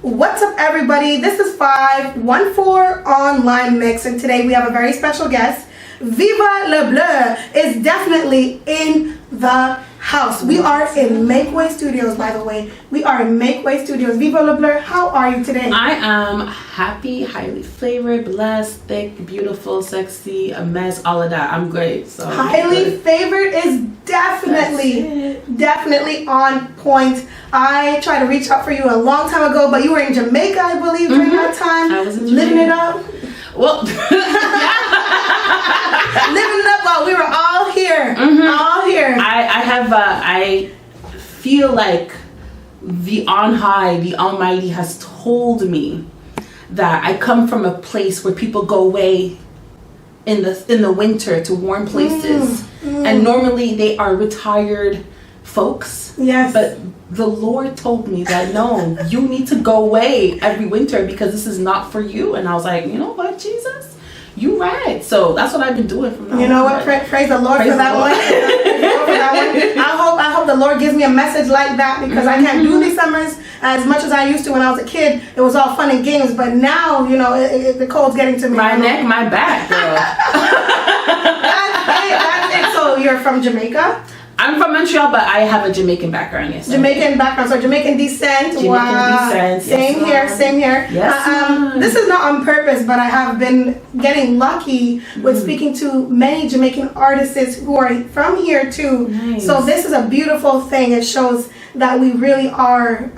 What's up, everybody? This is 514 Online Mix, and today we have a very special guest. Viva LaBleue is definitely in the house. We are in Make Way Studios, by the way. We are in Make Way Studios. Viva LaBleue, how are you today? I am happy, highly flavored, blessed, thick, beautiful, sexy, a mess, all of that. I'm great. So highly favored is definitely on point. I tried to reach out for you a long time ago, but you were in Jamaica, I believe, during that time. I was in Jamaica. Living it up. Well, living it up while we were all here. All here. I feel like the on high, the Almighty has told me that I come from a place where people go away in the winter to warm places, and normally they are retired folks. Yes. But the Lord told me that no, you need to go away every winter because this is not for you. And I was like, you know what, Jesus, you right. So that's what I've been doing from now on. You know what? Praise the Lord for that one. I hope the Lord gives me a message like that, because I can't do these summers as much as I used to when I was a kid. It was all fun and games, but now, you know, the cold's getting to me. My neck, my back, girl. That's it. So you're from Jamaica? I'm from Montreal, but I have a Jamaican background. Yes. Jamaican background, so Jamaican descent. Descent. Same here. Yes. This is not on purpose, but I have been getting lucky with speaking to many Jamaican artists who are from here too. Nice. So this is a beautiful thing. It shows that we really are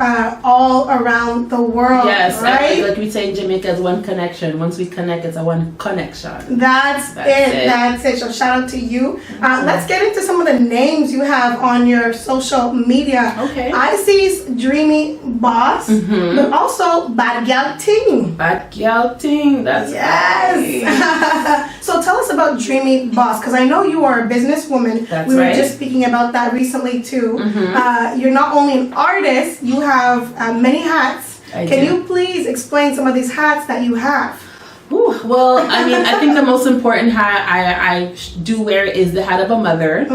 all around the world. Yes, right? like we say in Jamaica, it's one connection. Once we connect, it's a one connection. That's it. So shout out to you. Let's get into some of the names you have on your social media. Okay. I see Dreamy Boss, but also Bad Gal Ting. Bad Gal Ting, that's yes. Right. So tell us about Dreamy Boss, because I know you are a businesswoman. That's we were right. just speaking about that recently too. You're not only an artist, you have many hats. Can you please explain some of these hats that you have? Ooh, well, I mean, I think the most important hat I do wear is the hat of a mother.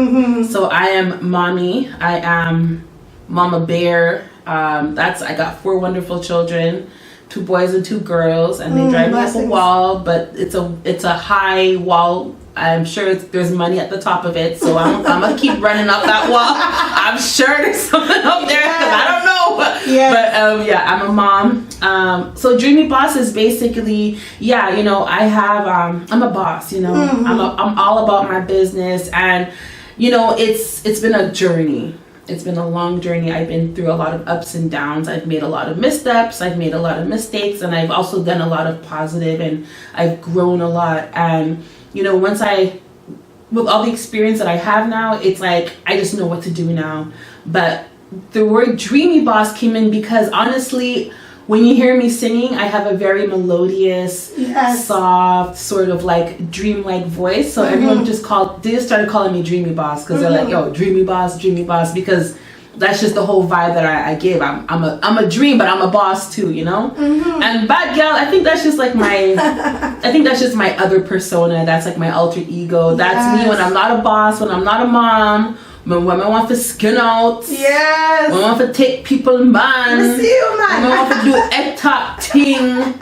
So I am mommy. I am Mama Bear. I got 4 wonderful children, 2 boys and 2 girls, and they drive me up a wall. But it's a high wall. I'm sure there's money at the top of it, so I'm gonna keep running up that wall. I'm sure there's something up there because I don't know. But I'm a mom. So Dreamy Boss is basically, you know, I have I'm a boss. You know, I'm all about my business, and you know, it's been a journey. It's been a long journey. I've been through a lot of ups and downs. I've made a lot of missteps. I've made a lot of mistakes, and I've also done a lot of positive, and I've grown a lot. And you know, with all the experience that I have now, it's like I just know what to do now. But the word Dreamy Boss came in because honestly, when you hear me singing, I have a very melodious, soft, sort of like dream-like voice. So everyone just started calling me Dreamy Boss, because they're like, yo, Dreamy Boss, because that's just the whole vibe that I give. I'm a dream, but I'm a boss too, you know. And Bad Gal, I think that's just like my other persona. That's like my alter ego. That's me when I'm not a boss, when I'm not a mom, when I want to skin out. Yes. When I want to take people man. I see you, man. When I want to do a top thing.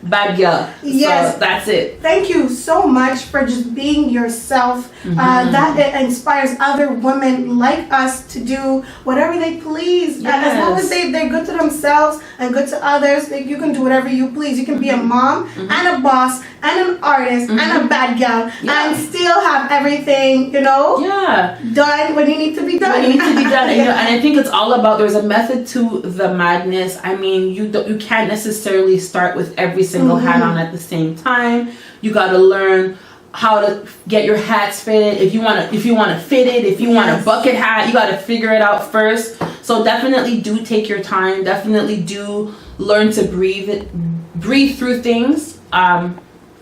Bad Gal. Yes. So that's it. Thank you so much for just being yourself. That it inspires other women like us to do whatever they please. Yes. As long as they're good to themselves and good to others, you can do whatever you please. You can be a mom and a boss and an artist and a bad gal and still have everything, you know, done when you need to be done. When you need to be done. And, you know, and I think it's all about, there's a method to the madness. I mean, you can't necessarily start with every single hat on at the same time. You got to learn how to get your hats fitted. If you want to fit it, if you want a bucket hat, you got to figure it out first. So definitely do take your time. Definitely do learn to breathe through things.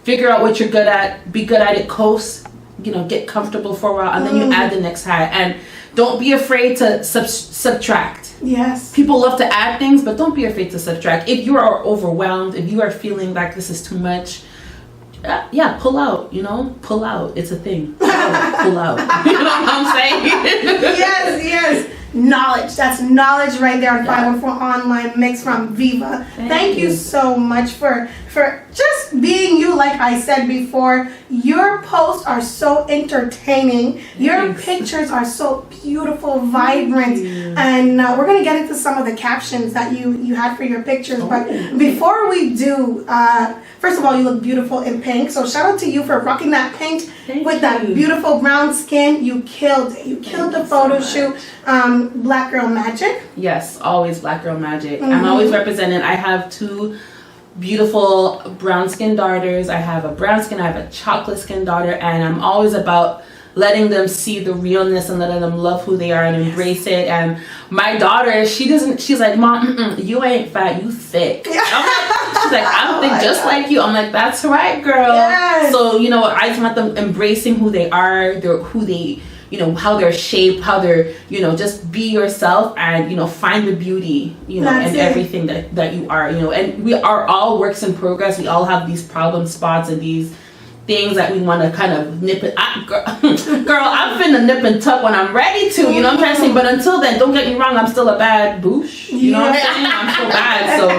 Figure out what you're good at. Be good at it. Coast. You know, get comfortable for a while, and then you add the next hat. And don't be afraid to subtract. Yes. People love to add things, but don't be afraid to subtract. If you are overwhelmed, if you are feeling like this is too much, pull out, you know, pull out. It's a thing. Pull out. You know what I'm saying? Yes. knowledge. That's knowledge right there on 514 Online Mix from Viva. Thank you so much for just being you. Like I said before, your posts are so entertaining. Your pictures are so beautiful, vibrant, and we're gonna get into some of the captions that you had for your pictures. But before we do, first of all, you look beautiful in pink. So shout out to you for rocking that pink with that beautiful brown skin. You killed it. You killed the photo shoot. Black Girl Magic. Yes, always Black Girl Magic. I'm always represented. I have 2 beautiful brown skin daughters. I have a brown skin, I have a chocolate skin daughter, and I'm always about letting them see the realness and letting them love who they are and embrace it. And my daughter, she's like, Mom, you ain't fat, you thick. She's like, I'm thick just like you. I'm like, that's right, girl. Yes. So, I just want them embracing who they are, who they, how they're shaped, how they're, just be yourself and, find the beauty, in everything that you are, and we are all works in progress. We all have these problem spots and these things that we want to kind of nip it. Girl, I'm finna nip and tuck when I'm ready to, you know what I'm trying to say? But until then, don't get me wrong, I'm still a bad boosh. You know what I'm saying? I'm so bad, so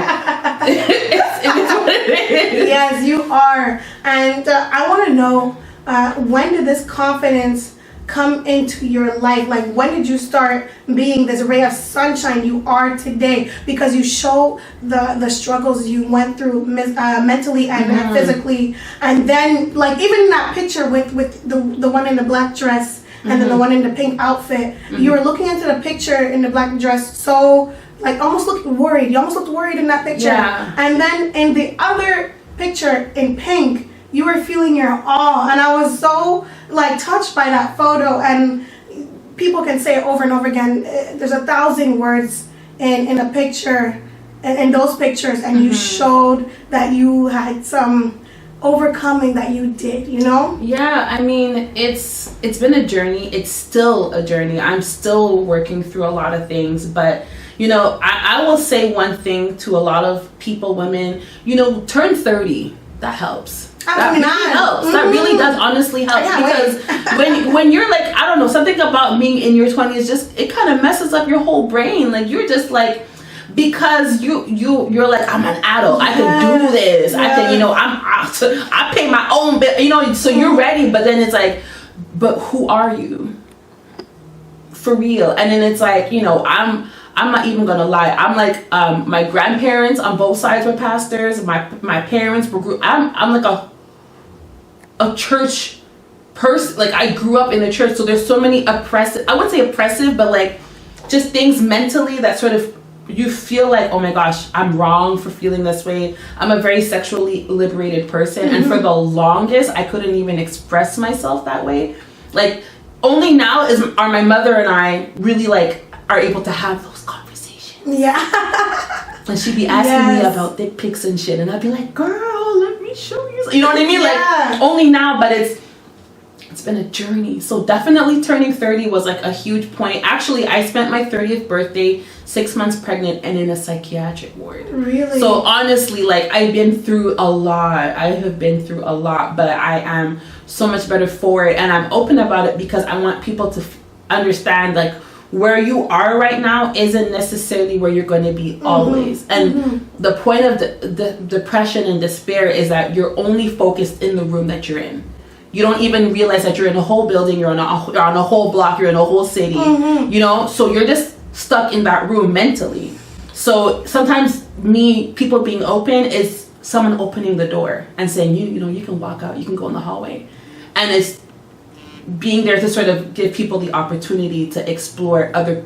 it's what it is. Yes, you are. And I want to know, when did this confidence come into your life? Like, when did you start being this ray of sunshine you are today? Because you show the struggles you went through mentally and physically, and then like even in that picture with the one in the black dress and then the one in the pink outfit, you were looking into the picture in the black dress, so like almost looked worried. You almost looked worried in that picture, and then in the other picture in pink, you were feeling your awe, and I was so like touched by that photo. And people can say it over and over again. There's 1,000 words in a picture, in those pictures, and you showed that you had some overcoming that you did. Yeah, I mean, it's been a journey. It's still a journey. I'm still working through a lot of things, but I will say one thing to a lot of people, women, turn 30. That helps. That really helps. That really does honestly help, because when you're like, I don't know, something about being in your 20s, just it kind of messes up your whole brain. Like, you're just like, because you're like, I'm an adult, I can do this, I can, I pay my own bill, so you're ready. But then it's like, but who are you for real? And then it's like, I'm not even gonna lie. I'm like, my grandparents on both sides were pastors. My parents were. I'm like a church person. Like, I grew up in the church, so there's so many oppressive. I wouldn't say oppressive, but like just things mentally that sort of you feel like, oh my gosh, I'm wrong for feeling this way. I'm a very sexually liberated person, and for the longest, I couldn't even express myself that way. Like, only now are my mother and I really like are able to have those conversations. Yeah. And she'd be asking me about dick pics and shit, and I'd be like, girl, let me show you. You know what I mean? Like, only now, but it's been a journey. So definitely turning 30 was like a huge point. Actually, I spent my 30th birthday 6 months pregnant and in a psychiatric ward. Really? So honestly, like, I've been through a lot. I have been through a lot, but I am so much better for it. And I'm open about it because I want people to understand, like, where you are right now isn't necessarily where you're going to be always. And the point of the depression and despair is that you're only focused in the room that you're in. You don't even realize that you're in a whole building, you're on a whole block, you're in a whole city, so you're just stuck in that room mentally. So sometimes people being open is someone opening the door and saying, you can walk out, you can go in the hallway. And it's being there to sort of give people the opportunity to explore other,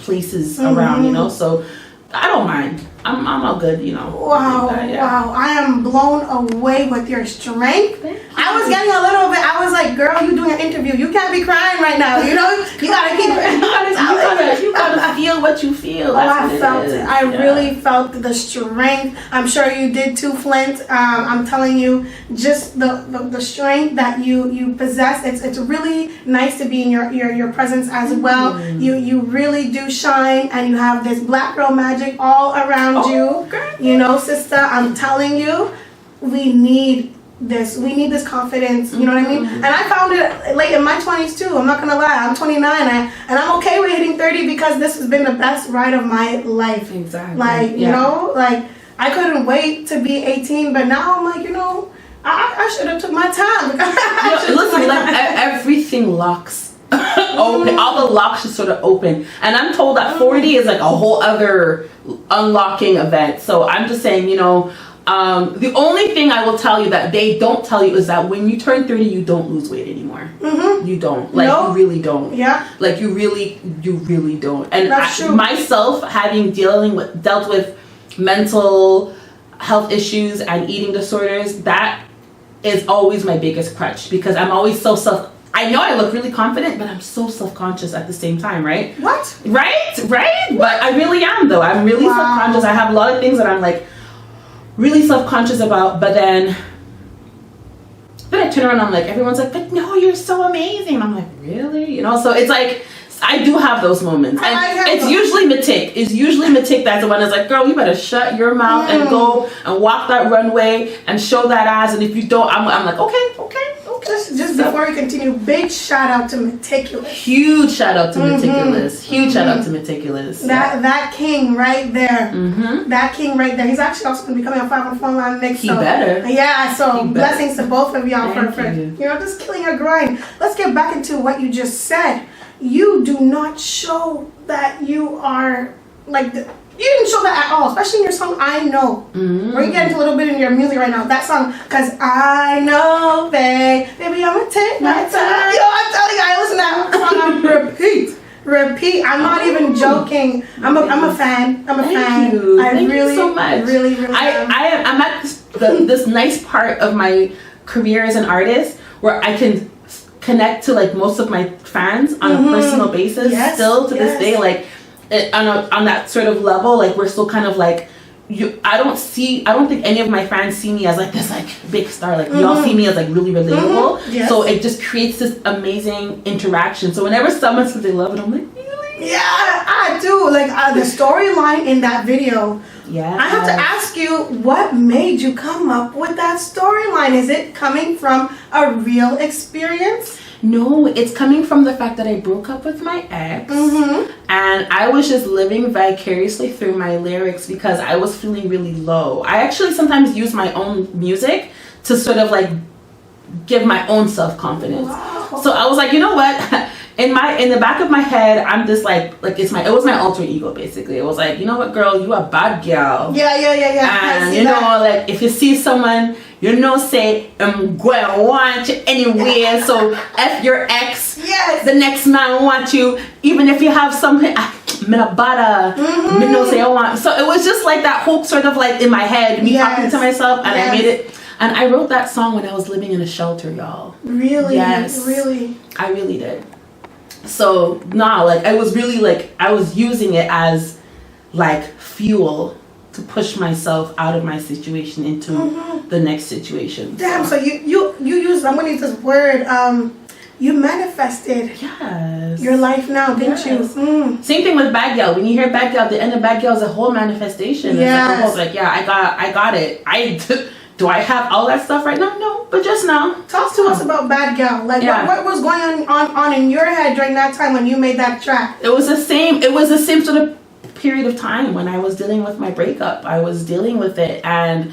places around, so I don't mind. I'm all good, Wow, wow. I am blown away with your strength. I was getting a little bit, I was like, girl, you doing an interview. You can't be crying right now, you gotta keep it. You gotta feel what you feel. I felt it. I really felt the strength. I'm sure you did too, Flint. I'm telling you, just the strength that you possess. It's really nice to be in your presence as well. You really do shine, and you have this black girl magic all around you. Sister, I'm telling you, we need this. We need this confidence. You know what I mean? And I found it late in my 20s too. I'm not gonna lie. I'm 29, and I'm okay with hitting 30 because this has been the best ride of my life. Exactly. Like you know, like I couldn't wait to be 18, but now I'm like, you know, I should have took my time. Listen, like everything locks. Open. All the locks just sort of open, and I'm told that 40 is like a whole other unlocking event. So I'm just saying, you know, the only thing I will tell you that they don't tell you is that when you turn 30, you don't lose weight anymore. You don't. Like you really don't. Yeah. Like you really don't. And That's true. Myself having dealt with mental health issues and eating disorders, that is always my biggest crutch because I'm always so I know I look really confident, but I'm so self-conscious at the same time, right? What? Right? But I really am, though. I'm really self-conscious. I have a lot of things that I'm, like, really self-conscious about, but then I turn around and I'm like, everyone's like, but no, you're so amazing. And I'm like, really? You know, so it's like, I do have those moments. And it's usually Matik. It's usually Matik that's the one that's like, girl, you better shut your mouth and go and walk that runway and show that ass. And if you don't, I'm like, okay. Just before we continue, big shout out to Meticulous. Huge shout out to Meticulous. Huge shout out to Meticulous. That king right there. That king right there. He's actually also going to be coming on 514 Line next. He better. Yeah, so blessings to both of y'all for you. You know, just killing your grind. Let's get back into what you just said. You do not show that you are like you didn't show that at all, especially in your song I Know. We're gonna get into a little bit in your music right now. That song, cause I know, baby, I'm gonna take my time. Yo, I'm telling you, I listen to that song on repeat. I'm not even joking. I'm a fan. Thank you. Thank you so much. Really I'm at this nice part of my career as an artist where I can connect to like most of my fans on a personal basis still to this day, like on that sort of level. Like we're still kind of like I don't think any of my fans see me as like this like big star. Like y'all see me as like really relatable. So it just creates this amazing interaction. So whenever someone says they love it, I'm like, really? Yeah, I do. Like the storyline in that video. Yeah. I have to ask you, what made you come up with that storyline? Is it coming from a real experience? No, it's coming from the fact that I broke up with my ex, and I was just living vicariously through my lyrics because I was feeling really low. I actually sometimes use my own music to sort of like give my own self-confidence. Wow. So I was like, you know what? In the back of my head, I'm just like it was my alter ego basically. It was like, you know what, girl, you a bad girl. Yeah. And you know, like if you see someone, you know, say I'm going to want you anyway. So F your ex. Yes. The next man want you, even if you have something. Me no bother. Me no say I want. So it was just like that whole sort of like in my head, me talking to myself, and I made it. And I wrote that song when I was living in a shelter, y'all. Really? Yes. Really? I really did. So like I was using it as like fuel to push myself out of my situation into the next situation. Damn, so you used, I'm gonna use this word, you manifested your life now, didn't you? Same thing with Bad Girl. When you hear Bad Girl, the end of Bad Girl is a whole manifestation. It's like I got it. Do I have all that stuff right now? No, but just now. Talk to us about Bad Girl. Like, what was going on in your head during that time when you made that track? It was the same sort of period of time when I was dealing with my breakup. I was dealing with it, and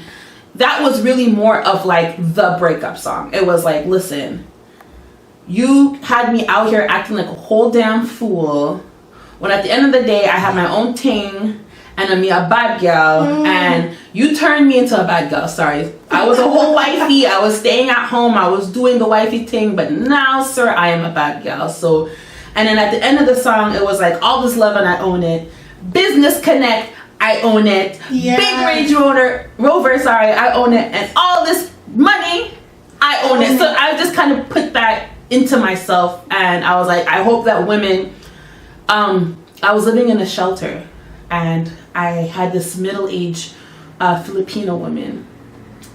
that was really more of like the breakup song. It was like, listen, you had me out here acting like a whole damn fool, when at the end of the day, I had my own ting, and I'm a bad girl, and you turned me into a bad girl. Sorry, I was a whole wifey. I was staying at home. I was doing the wifey thing, but now, sir, I am a bad girl. So, and then at the end of the song, it was like all this love and I own it. Business connect, I own it. Yes. Big Range Rover, I own it, and all this money, I own it. So I just kind of put that into myself, and I was like, I hope that women. I was living in a shelter. And I had this middle-aged Filipino woman,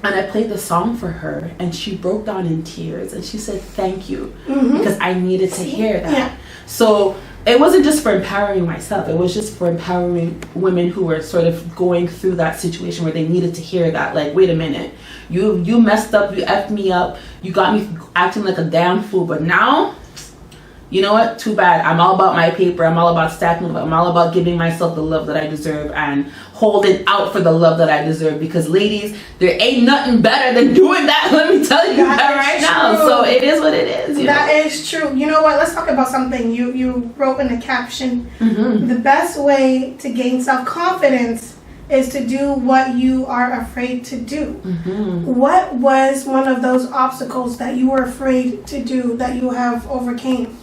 and I played the song for her, and she broke down in tears, and she said, thank you, because I needed to hear that. So it wasn't just for empowering myself. It was just for empowering women who were sort of going through that situation where they needed to hear that, like, wait a minute, you messed up, you effed me up, you got me acting like a damn fool, but now, you know what, too bad. I'm all about my paper, I'm all about stacking up, I'm all about giving myself the love that I deserve and holding out for the love that I deserve, because ladies, there ain't nothing better than doing that, let me tell you that right now. So it is what it is. That is true. You know what, let's talk about something you wrote in the caption. The best way to gain self-confidence is to do what you are afraid to do. What was one of those obstacles that you were afraid to do that you have overcame?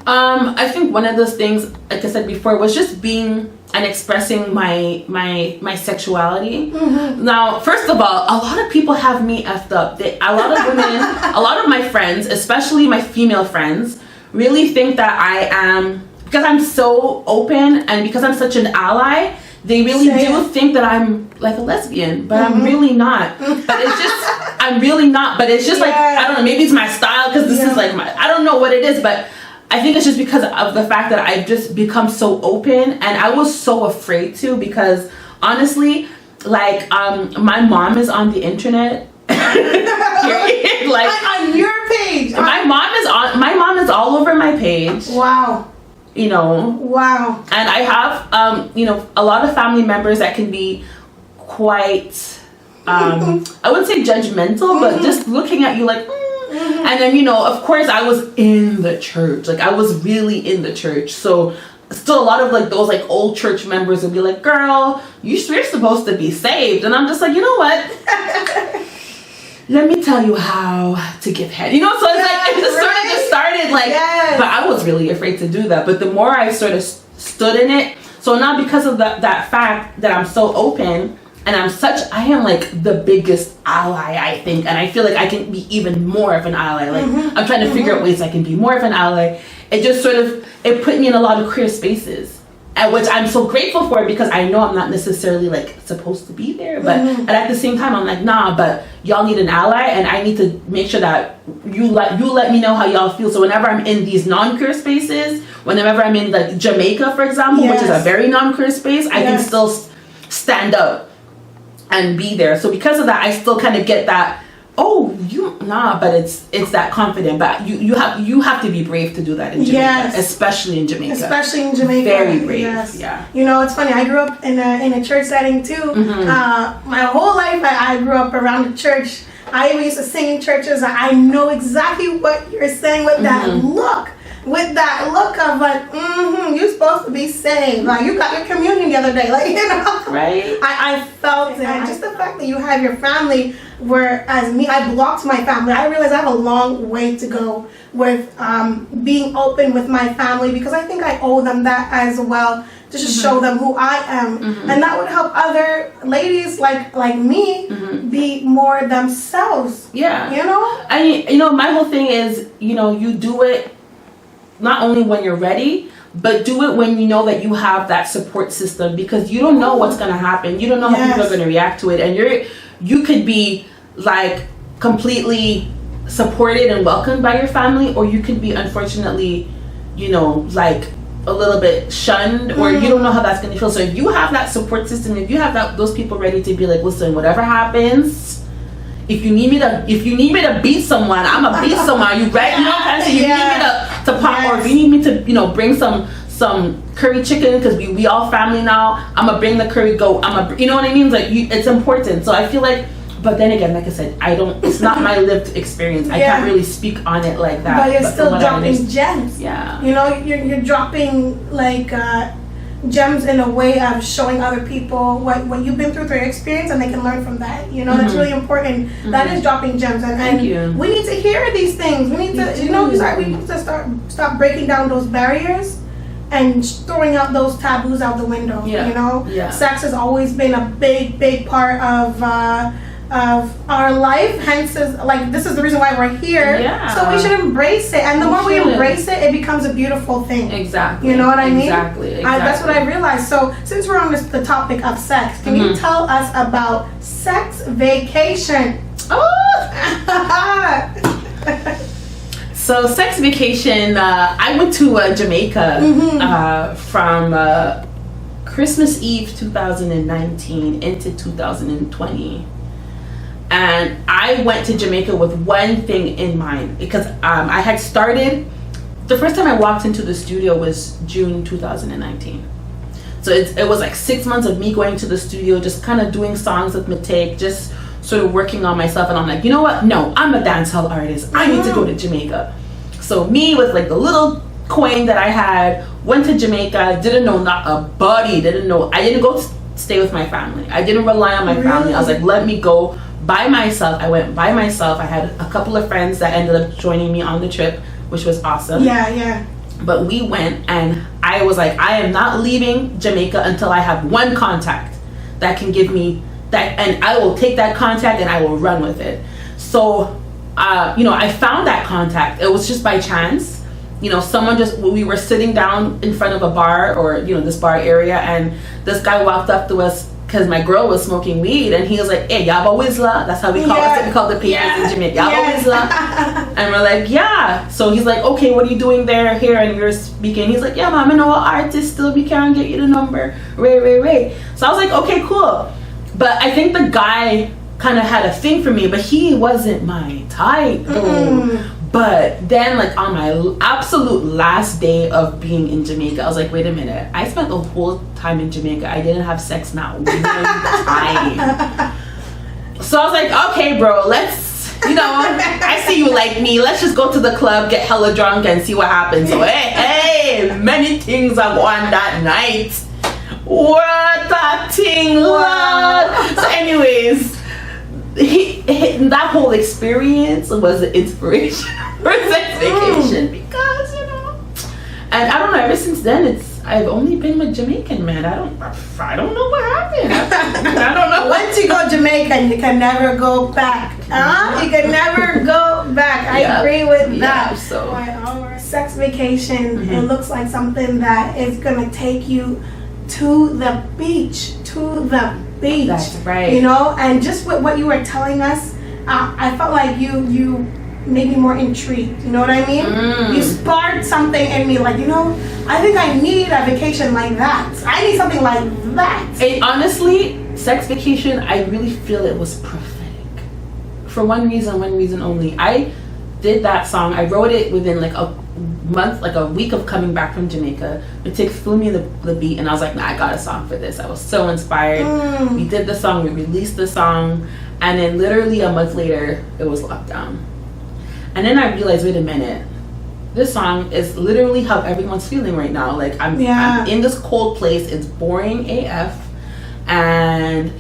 I think one of those things, like I said before, was just being and expressing my sexuality. Now, first of all, a lot of people have me effed up. A lot of women, a lot of my friends, especially my female friends, really think that I am, because I'm so open and because I'm such an ally, they really do think that I'm like a lesbian, but I'm really not. But it's just, I'm really not. But it's just like, I don't know, maybe it's my style, because this is like I don't know what it is, but I think it's just because of the fact that I've just become so open, and I was so afraid to, because honestly, like, my mom is on the internet. like on your page. My mom is all over my page. Wow. You know. Wow. And I have, you know, a lot of family members that can be quite, I wouldn't say judgmental, but just looking at you like, and then, you know, of course I was in the church. Like, I was really in the church. So still a lot of like those like old church members would be like, girl, you're supposed to be saved. And I'm just like, you know what? Let me tell you how to give head. You know, so it's like, it just sort of just started like, but I was really afraid to do that. But the more I sort of stood in it, so now because of that fact that I'm so open, and I am like the biggest ally, I think, and I feel like I can be even more of an ally. Like, I'm trying to figure out ways I can be more of an ally. It just sort of, it put me in a lot of queer spaces, and which I'm so grateful for, because I know I'm not necessarily like supposed to be there, but and at the same time I'm like, nah, but y'all need an ally, and I need to make sure that you let me know how y'all feel. So whenever I'm in these non-queer spaces, whenever I'm in like Jamaica, for example, which is a very non-queer space, I can still stand up and be there. So because of that, I still kind of get that, but it's that confident. But you have to be brave to do that in Jamaica, especially in Jamaica. Very brave. Yeah. You know, it's funny. I grew up in a church setting too. My whole life, I grew up around the church. I even used to sing in churches. I know exactly what you're saying with that look. With that look of like, you're supposed to be saved. Like, you got your communion the other day. Like, you know. Right. I felt it. And just the fact that you have your family, whereas me, I blocked my family. I realized I have a long way to go with being open with my family, because I think I owe them that as well, to just show them who I am. And that would help other ladies like me be more themselves. Yeah. You know? And, you know, my whole thing is, you know, you do it not only when you're ready, but do it when you know that you have that support system, because you don't know what's going to happen. You don't know how people are going to react to it. And you could be like completely supported and welcomed by your family, or you could be, unfortunately, you know, like a little bit shunned, or you don't know how that's going to feel. So if you have that support system, if you have those people ready to be like, listen, whatever happens, if you need me to beat someone, I'm gonna beat someone. You ready? You know what I'm saying? You need me to pop, or if you need me to, you know, bring some curry chicken, because we all family now. I'm gonna bring the curry goat. You know what I mean? Like, it's important. So I feel like, but then again, like I said, it's not my lived experience. I can't really speak on it like that. But you're still dropping gems. Yeah. You know, you're dropping like gems in a way of showing other people what you've been through your experience, and they can learn from that. You know, that's really important. That is dropping gems, and we need to hear these things. We need to, you know, we need to stop breaking down those barriers and throwing out those taboos out the window. You know, sex has always been a big part of our life, hence this is the reason why we're here. So we should embrace it, and the more we embrace it, it becomes a beautiful thing. Exactly. You know what I mean? Exactly. That's what I realized. So since we're on the topic of sex, can you tell us about sex vacation? So sex vacation, I went to Jamaica from Christmas Eve 2019 into 2020. And I went to Jamaica with one thing in mind, because I had started, the first time I walked into the studio was June 2019. So it was like 6 months of me going to the studio, just kind of doing songs with Matek, just sort of working on myself. And I'm like, you know what? No, I'm a dancehall artist. I need to go to Jamaica. So me with like the little coin that I had, went to Jamaica, didn't know not a body, I didn't go stay with my family. I didn't rely on my family. I was like, let me go by myself. I went by myself. I had a couple of friends that ended up joining me on the trip, which was awesome. Yeah. But we went, and I was like, I am not leaving Jamaica until I have one contact that can give me that, and I will take that contact and I will run with it. So, I found that contact. It was just by chance. We were sitting down in front of a bar, or, this bar area, and this guy walked up to us because my girl was smoking weed, and he was like, hey, Yaba Whistler. That's how we call it. We call the patients in Jamaica. Yaba Whistler. And we're like, yeah. So he's like, okay, what are you doing here? And we were speaking. He's like, yeah, mom, I know an artist still. We can't get you the number. Ray. So I was like, okay, cool. But I think the guy kind of had a thing for me, but he wasn't my type. But then, like, on my absolute last day of being in Jamaica, I was like, wait a minute. I spent the whole time in Jamaica. I didn't have sex not one time. So I was like, okay, bro, let's, I see you like me. Let's just go to the club, get hella drunk, and see what happens. So, hey, many things are going that night. What a thing, love. So anyways, that whole experience was an inspiration for sex vacation, because and I don't know, ever since then I've only been with Jamaican men. I don't know what happened. I don't know. Once you go Jamaican, you can never go back. You can never go back. I agree with that. So sex vacation, it looks like something that is gonna take you to the beach. That's right. And just with what you were telling us, I felt like you made me more intrigued. You know what I mean? You sparked something in me, like, I think I need a vacation like that. I need something like that. And honestly, sex vacation, I really feel it was prophetic. For one reason only. I did that song. I wrote it within like a month, like a week of coming back from Jamaica. It flew me the beat, and I was like, nah, I got a song for this. I was so inspired. We did the song, we released the song, and then literally a month later, it was locked down. And then I realized, wait a minute, this song is literally how everyone's feeling right now. Like, I'm in this cold place, it's boring AF, and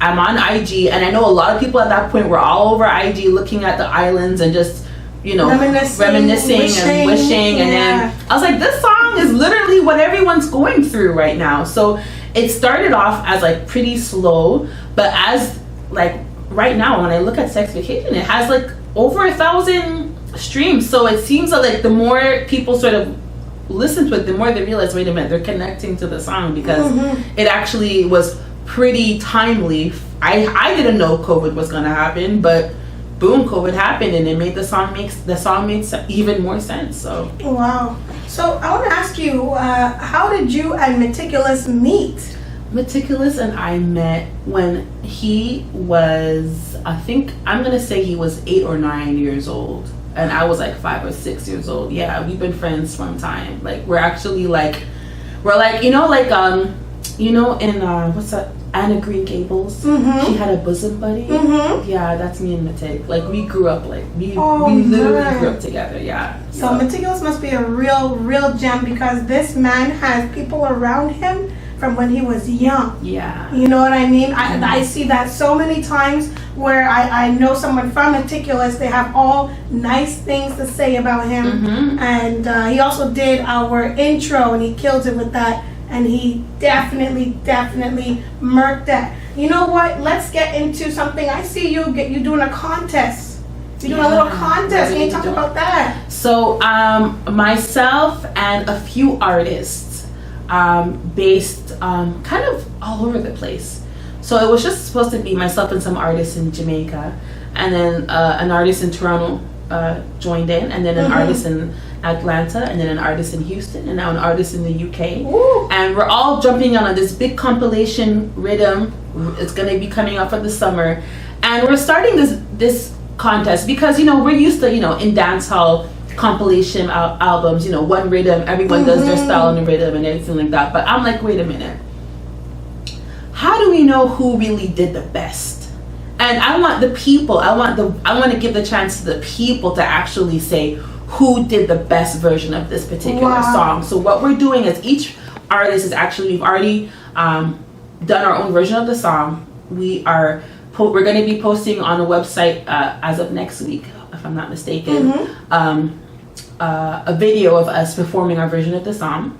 I'm on IG, and I know a lot of people at that point were all over IG looking at the islands and just reminiscing and wishing. And then I was like, this song is literally what everyone's going through right now. So it started off as like pretty slow, but as like right now when I look at Sex Vacation, it has like over 1,000 streams. So it seems like the more people sort of listen to it, the more they realize, wait a minute, they're connecting to the song, because it actually was pretty timely. I didn't know COVID was gonna happen, but boom, COVID happened, and it made the song made even more sense. So wow. So I want to ask you, how did you and Meticulous meet? Meticulous and I met when he was, I think I'm gonna say he was 8 or 9 years old, and I was like 5 or 6 years old. Yeah, we've been friends from time. Like, we're actually like, in what's that, Anna Green Gables, she had a bosom buddy. Yeah, that's me and Matek. Like, we grew up, like, we literally grew up together. Yeah. So Meticulous must be a real gem, because this man has people around him from when he was young. Yeah. You know what I mean? I see that so many times where I know someone from Meticulous, they have all nice things to say about him. And he also did our intro, and he killed it with that. And he definitely murked that. You know what? Let's get into something. I see you doing a contest. You're doing a little contest. Can you talk about that? So myself and a few artists based kind of all over the place. So it was just supposed to be myself and some artists in Jamaica, and then an artist in Toronto joined in, and then an artist in Atlanta, and then an artist in Houston, and now an artist in the UK. Ooh. And we're all jumping on this big compilation rhythm. It's going to be coming up for the summer, and we're starting this contest because we're used to in dancehall compilation albums, one rhythm, everyone does their style on the rhythm and everything like that. But I'm like, wait a minute, how do we know who really did the best? And I want the people, I want to give the chance to the people to actually say who did the best version of this particular song. So what we're doing is each artist is actually, we've already done our own version of the song. We're going to be posting on a website as of next week, if I'm not mistaken, a video of us performing our version of the song.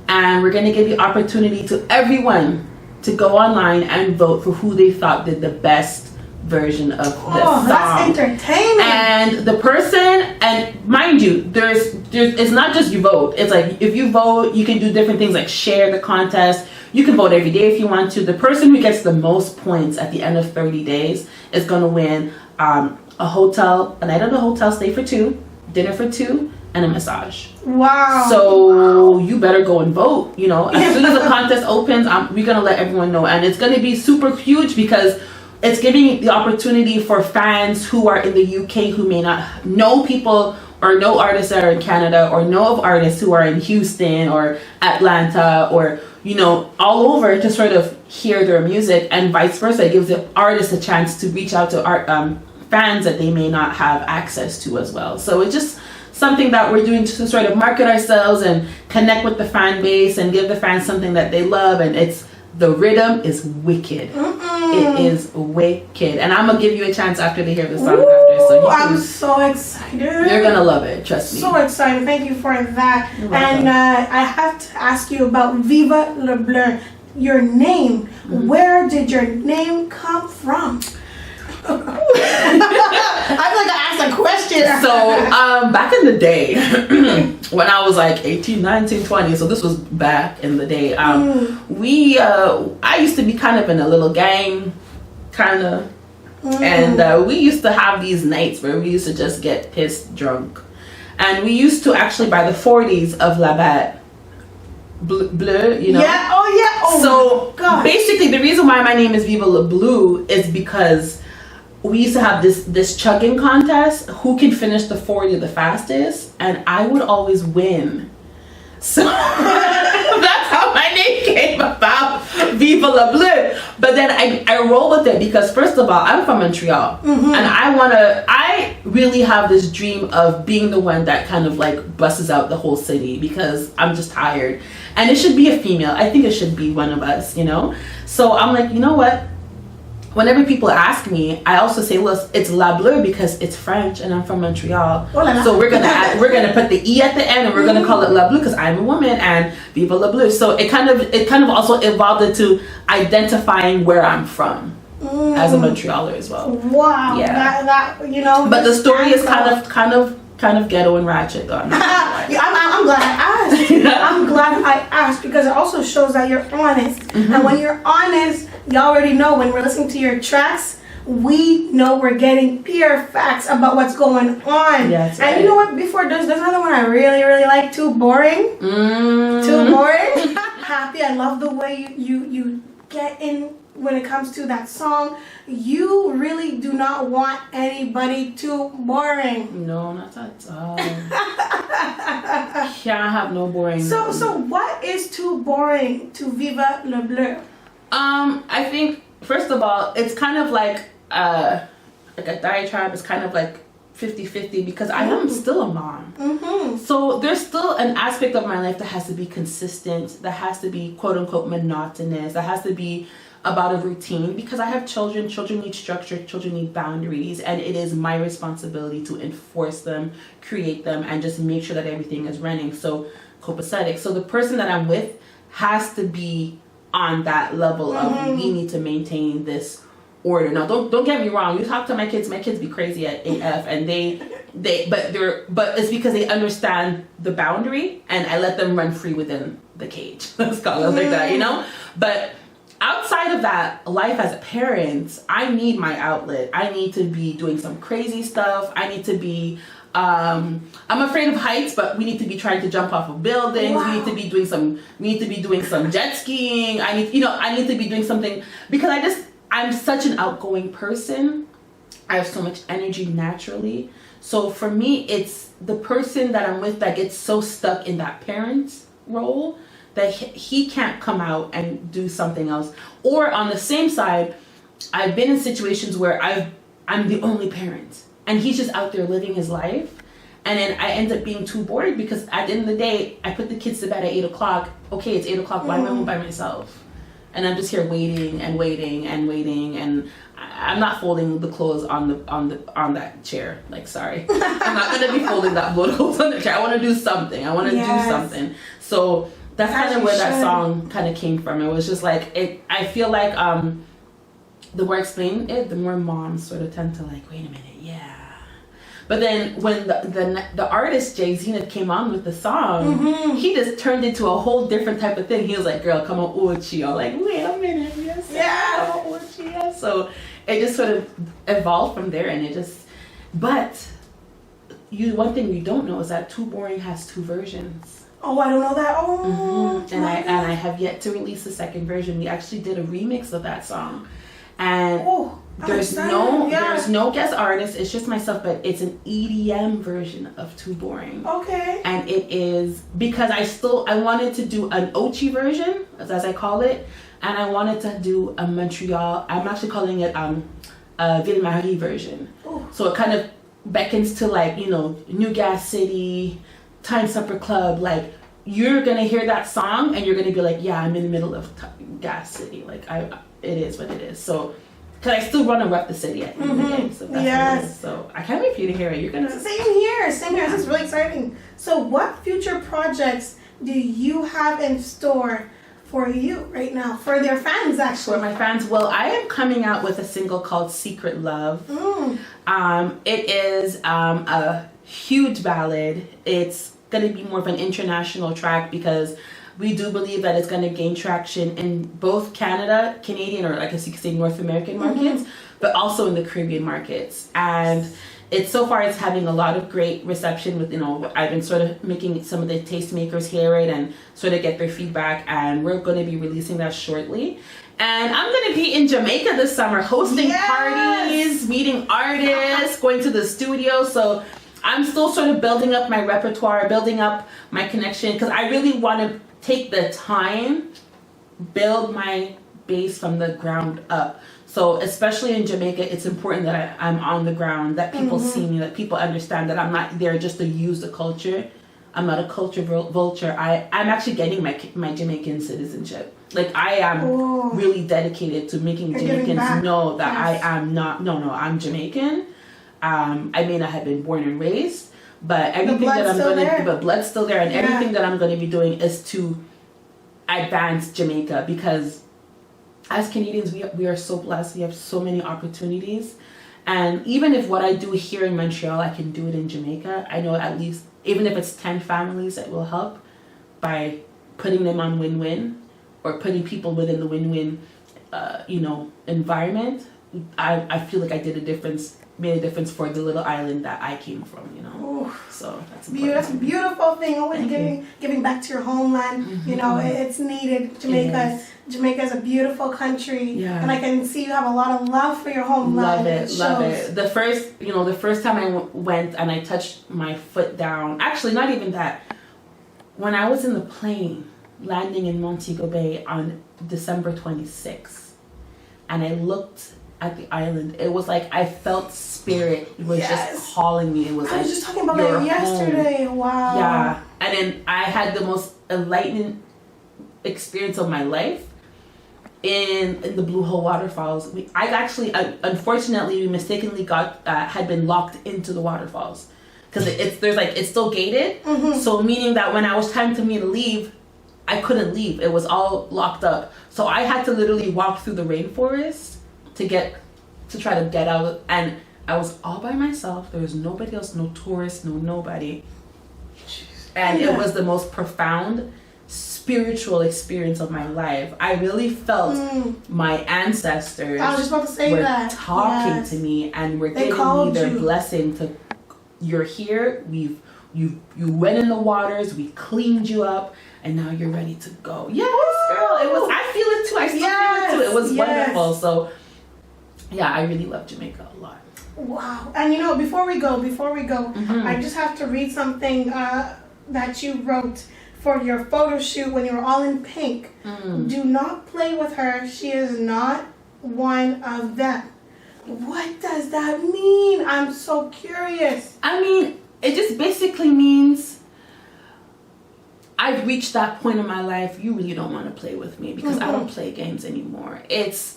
And we're going to give the opportunity to everyone to go online and vote for who they thought did the best version of the song. That's entertaining. And the person, and mind you, there's it's not just you vote. It's like if you vote, you can do different things like share the contest. You can vote every day if you want to. The person who gets the most points at the end of 30 days is going to win a night at a hotel stay for 2, dinner for 2, and a massage. Wow. So you better go and vote. As soon as the contest opens, we're going to let everyone know. And it's going to be super huge because it's giving the opportunity for fans who are in the UK who may not know people or know artists that are in Canada or know of artists who are in Houston or Atlanta or, all over to sort of hear their music, and vice versa. It gives the artists a chance to reach out to fans that they may not have access to as well. So it's just something that we're doing to sort of market ourselves and connect with the fan base and give the fans something that they love. And the rhythm is wicked. It is wicked. And I'm going to give you a chance after they hear the song. I'm so excited. You're going to love it. Trust me. So excited. Thank you for that. And I have to ask you about Viva LaBleue. Your name. Where did your name come from? I feel like I asked a question. So back in the day, when I was like 18, 19, 20, so this was back in the day, I used to be kind of in a little gang, and we used to have these nights where we used to just get pissed drunk, and we used to actually buy the 40s of LaBleue, Yeah, so basically the reason why my name is Viva LaBleue is because we used to have this chugging contest, who can finish the 40 the fastest, and I would always win. So that's how my name came about, Viva LaBleue. But then I roll with it because, first of all, I'm from Montreal, and I really have this dream of being the one that kind of like busses out the whole city because I'm just tired. And it should be a female. I think it should be one of us, So I'm like, you know what? Whenever people ask me, I also say, well, it's LaBleue because it's French and I'm from Montreal. So we're gonna put the E at the end and we're gonna call it LaBleue because I'm a woman and Viva LaBleue. So it kind of also evolved into identifying where I'm from as a Montrealer as well. Wow. Yeah. But the story is kind of ghetto and ratchet though. I'm glad I asked. I'm glad I asked because it also shows that you're honest. And when you're honest, you already know when we're listening to your tracks, we know we're getting pure facts about what's going on. Yes, and you know what? Before there's another one I really, really like. Too boring. Too boring. Happy. I love the way you get in when it comes to that song. You really do not want anybody too boring. No, not at all. Can't have no boring. So what is too boring to Viva LaBleue? I think first of all, it's kind of like a diatribe. It's kind of like 50-50 because I am still a mom. So there's still an aspect of my life that has to be consistent, that has to be quote unquote monotonous, that has to be about a routine because I have children. Children need structure, children need boundaries, and it is my responsibility to enforce them, create them, and just make sure that everything is running. So copacetic. So the person that I'm with has to be on that level of we need to maintain this order. Now don't get me wrong, you talk to my kids be crazy at AF and but it's because they understand the boundary and I let them run free within the cage. Let's call it like that, But outside of that life as a parent, I need my outlet. I need to be doing some crazy stuff. I need to be I'm afraid of heights, but we need to be trying to jump off of buildings. Wow. We need to be doing some jet skiing. I need to be doing something because I'm such an outgoing person. I have so much energy naturally. So for me, it's the person that I'm with that gets so stuck in that parent role that he can't come out and do something else. Or on the same side, I've been in situations where I'm the only parent and he's just out there living his life. And then I end up being too bored because at the end of the day, I put the kids to bed at 8 o'clock. Okay, it's 8 o'clock. Why am I home by myself? And I'm just here waiting and waiting and waiting, and I'm not folding the clothes on that chair. Like, sorry, I'm not gonna be folding that clothes on the chair. I want to do something. I want to do something. So that's kind of where that song kind of came from. It was just like I feel like the more I explain it, the more moms sort of tend to like, wait a minute, yeah. But then when the artist Jay Zenith came on with the song, he just turned into a whole different type of thing. He was like, girl, come on, Uchi. I'm like, wait a minute, yes, yeah, come on, Uchi, yes. So it just sort of evolved from there, and but one thing you don't know is that Too Boring has 2 versions. Oh, I don't know that. Oh, and I have yet to release the second version. We actually did a remix of that song, and there's no guest artist. It's just myself, but it's an EDM version of Too Boring. Okay. And it is because I wanted to do an Ochi version, as I call it, and I wanted to do a Montreal. I'm actually calling it a Ville Marie version. Ooh. So it kind of beckons to like New Gas City, Time Supper Club. Like you're gonna hear that song and you're gonna be like, yeah, I'm in the middle of Gas City. Like it is what it is. So. Because I still want to rep the city at the end of the day. So that's what it is. So I can't wait for you to hear it. You're going to... Same here. This is really exciting. So what future projects do you have in store for you right now? For their fans, actually. For my fans? Well, I am coming out with a single called Secret Love. It is a huge ballad. It's going to be more of an international track because... we do believe that it's going to gain traction in both Canadian, or I guess you could say North American markets, but also in the Caribbean markets. And so far it's having a lot of great reception with, I've been sort of making some of the tastemakers hear it and sort of get their feedback, and we're going to be releasing that shortly. And I'm going to be in Jamaica this summer hosting parties, meeting artists, going to the studio. So I'm still sort of building up my repertoire, building up my connection, because I really want to take the time, build my base from the ground up. So especially in Jamaica, it's important that I'm on the ground, that people see me, that people understand that I'm not there just to use the culture. I'm not a culture vulture. I'm actually getting my Jamaican citizenship. Like I am really dedicated to making Jamaicans know that I am not, I'm Jamaican. I may not have been born and raised, but everything that I'm but blood's still there, and everything that I'm going to be doing is to advance Jamaica, because as Canadians, we are so blessed. We have so many opportunities, and even if what I do here in Montreal, I can do it in Jamaica. I know at least, even if it's 10 families, that will help by putting them on win-win, or putting people within the win-win, environment. I feel like I made a difference for the little island that I came from, Ooh. So that's a beautiful thing. Always giving back to your homeland. It's needed. Jamaica is a beautiful country, and I can see you have a lot of love for your homeland. Love it. The first time I went and I touched my foot down. Actually, not even that. When I was in the plane landing in Montego Bay on December 26th, and I looked at the island, it was like I felt spirit was just calling me. It was I was just talking about that yesterday. Home. Wow. Yeah. And then I had the most enlightening experience of my life in the Blue Hole waterfalls. I actually unfortunately we mistakenly had been locked into the waterfalls because it's still gated. So meaning that when I was time for me to leave, I couldn't leave. It was all locked up. So I had to literally walk through the rainforest to try to get out, and I was all by myself. There was nobody else, no tourists, nobody. And it was the most profound spiritual experience of my life. I really felt my ancestors I was just about to say were that. talking to me and were giving me their blessing to, you're here, you went in the waters, we cleaned you up, and now you're ready to go. Yes, girl, it was, I feel it too, I still feel it too. It was wonderful. So yeah, I really love Jamaica a lot. Wow. And you know, before we go, I just have to read something that you wrote for your photo shoot when you were all in pink. Do not play with her. She is not one of them. What does that mean? I'm so curious. I mean, it just basically means I've reached that point in my life. You really don't want to play with me because I don't play games anymore. It's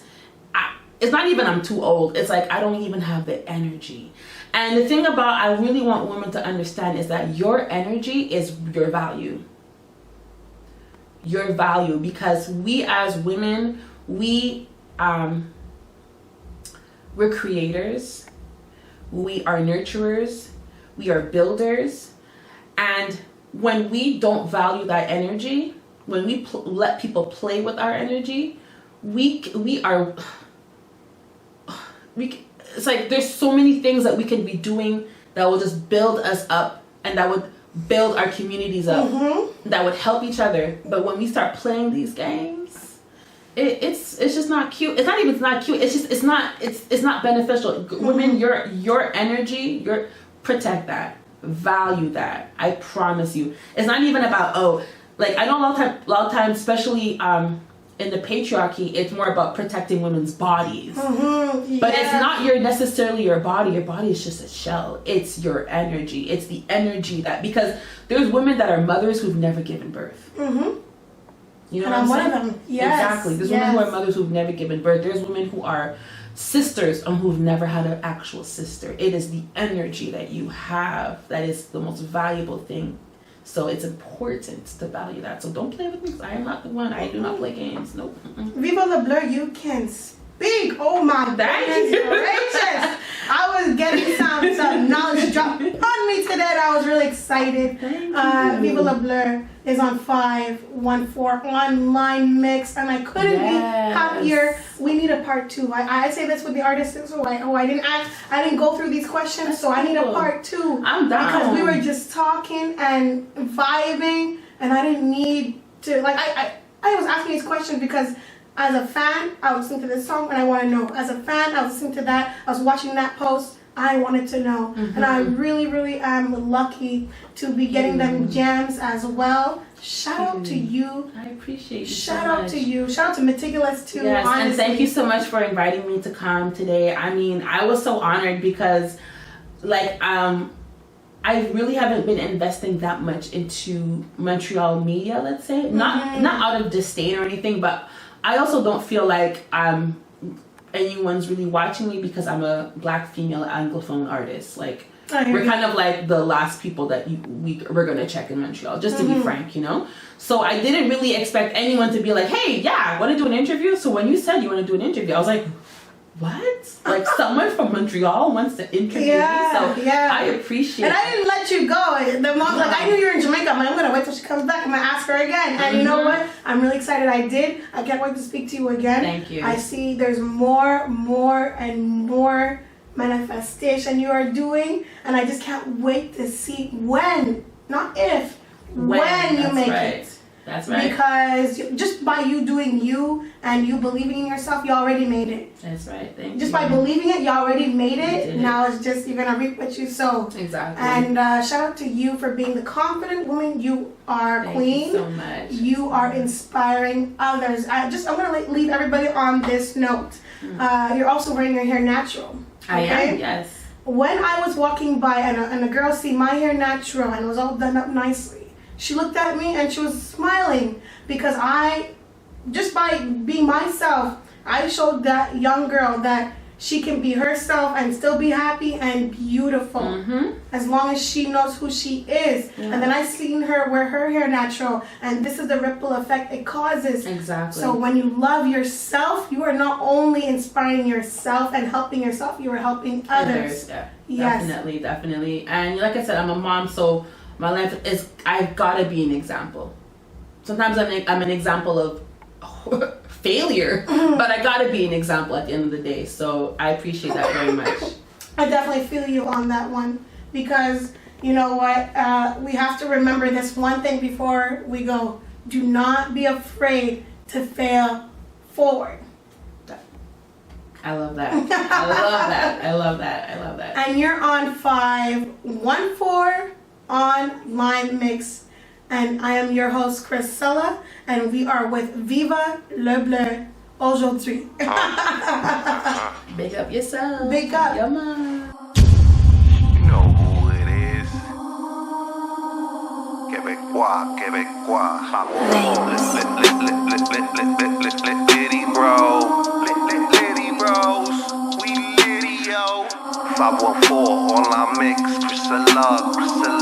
not even I'm too old. It's like I don't even have the energy. And the thing about I really want women to understand is that your energy is your value. Your value, because we as women, we're creators, we are nurturers, we are builders, and when we don't value that energy, when we let people play with our energy, it's like there's so many things that we can be doing that will just build us up and that would build our communities up, that would help each other. But when we start playing these games, it's just not cute. It's not even not cute. It's just it's not beneficial. Women, your energy, protect that, value that. I promise you. It's not even about like I know a lot of times, especially in the patriarchy, it's more about protecting women's bodies. But it's not necessarily your body. Your body is just a shell. It's your energy. It's the energy that, because there's women that are mothers who've never given birth. You know what I'm saying? One of them. Yes. Exactly. There's women who are mothers who've never given birth. There's women who are sisters who've never had an actual sister. It is the energy that you have that is the most valuable thing. So it's important to value that. So don't play with me. I am not the one. I do not play games. Nope. Viva LaBleue, you can speak. Oh my goodness gracious. I was getting some knowledge dropped on me today and I was really excited. Viva LaBleue is on 514 online mix and I couldn't be happier. We need a part 2. I say this with the artists who I didn't go through these questions, so I need a part 2. I'm down. Because we were just talking and vibing and I didn't need to, like, I was asking these questions because as a fan, I was listening to this song and I want to know. As a fan, I was listening to that. I was watching that post. I wanted to know. And I really, really am lucky to be getting them gems as well. Shout out to you. I appreciate you. Shout out to you. Shout out to Meticulous too. Yes, honestly. and thank you so much for inviting me to come today. I mean, I was so honored because, like, I really haven't been investing that much into Montreal media. Let's say not out of disdain or anything, but I also don't feel like anyone's really watching me because I'm a Black female Anglophone artist. Like, we're kind of like the last people that we're gonna check in Montreal, just to be frank, you know. So I didn't really expect anyone to be like, "Hey, yeah, want to do an interview?" So when you said you want to do an interview, I was like, "What? Like someone from Montreal wants to interview me?" So I appreciate. And I didn't let you go. The mom, like, I knew you were in Jamaica. I'm like, I'm gonna wait till she comes back. I'm gonna ask her again. And you know what? I'm really excited. I did. I can't wait to speak to you again. Thank you. I see there's more and more manifestation you are doing, and I just can't wait to see when, not if, when you make it. That's right. Because just by you doing you and you believing in yourself, you already made it. That's right. Thank you. Just by believing it, you already made it. Now it's just you're gonna reap what you sow. Exactly. And shout out to you for being the confident woman you are, queen. Thank you so much. You are inspiring others. I'm gonna leave everybody on this note. You're also wearing your hair natural. I am. Yes. When I was walking by and a girl see my hair natural and it was all done up nicely, she looked at me and she was smiling because just by being myself, I showed that young girl that she can be herself and still be happy and beautiful as long as she knows who she is. And then I seen her wear her hair natural, and this is the ripple effect it causes. Exactly. So when you love yourself, you are not only inspiring yourself and helping yourself, you are helping others. Yes. Definitely. And like I said, I'm a mom, so my life is, I've got to be an example. sometimes I'm an example of failure, but I gotta be an example at the end of the day. So I appreciate that very much. I definitely feel you on that one, because you know what, we have to remember this one thing before we go. Do not be afraid to fail forward. I love that. I love that. I love that. I love that. And you're on 514 on Lime Mix. And I am your host, Christcella, and we are with Viva LaBleue aujourd'hui. Big up yourself. Big up. Your mom. You know who it is. Québécois, Québécois. Litty bro. Litty bros. We litty, yo. 514 on our mix. Christcella.